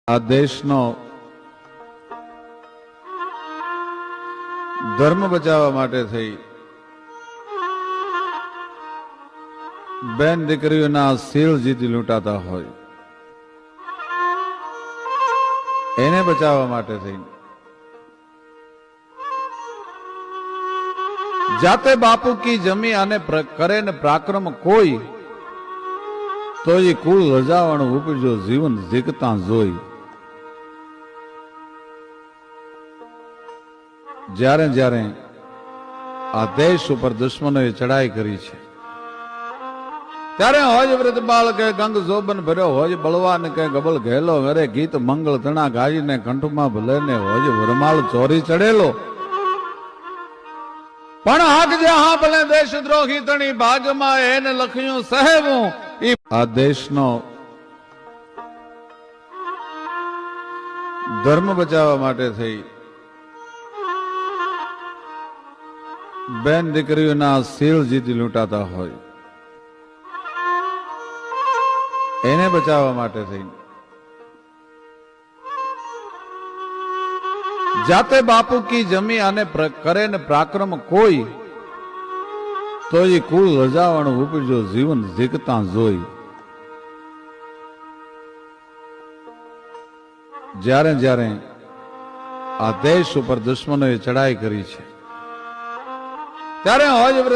આ દેશનો ધર્મ બચાવવા માટે થઈ બેન દીકરીઓના શીલ જીતી લૂંટાતા હોય એને બચાવવા માટે થઈ જાતે બાપુ કી જમી અને કરે ને પરાક્રમ કોઈ તો એ કુળ રજાવાણું ઉપજો જીવન જીકતા જોઈ જ્યારે જ્યારે આ દેશ ઉપર દુશ્મનોએ ચડાઈ કરી છે ત્યારે હોજ વ્રત બાળ કે ગંગ જોબન ભર્યો હોજ બળવાન કે ગબલ ઘેલો ઘરે ગીત મંગળ તણા ગાઈને કંઠમાં ભલે ને હોજ વરમાળ ચોરી ચડેલો પણ હાક જે હા ભલે દેશ દ્રોહી તણી ભાગમાં એને લખ્યું સહેવું આ દેશનો ધર્મ બચાવવા માટે થઈ બેન દીકરીઓના શીલ જીતી લૂંટાતા હોય એને બચાવવા માટે થઈ જાતે બાપુ કી જમી અને કરે ને પરાક્રમ કોઈ તો એ કુળ રજાવાણું ઉપજો જીવન જીકતા જોઈ જ્યારે જ્યારે આ દેશ ઉપર દુશ્મનોએ ચડાઈ કરી છે ત્યારે હોજ વ્રત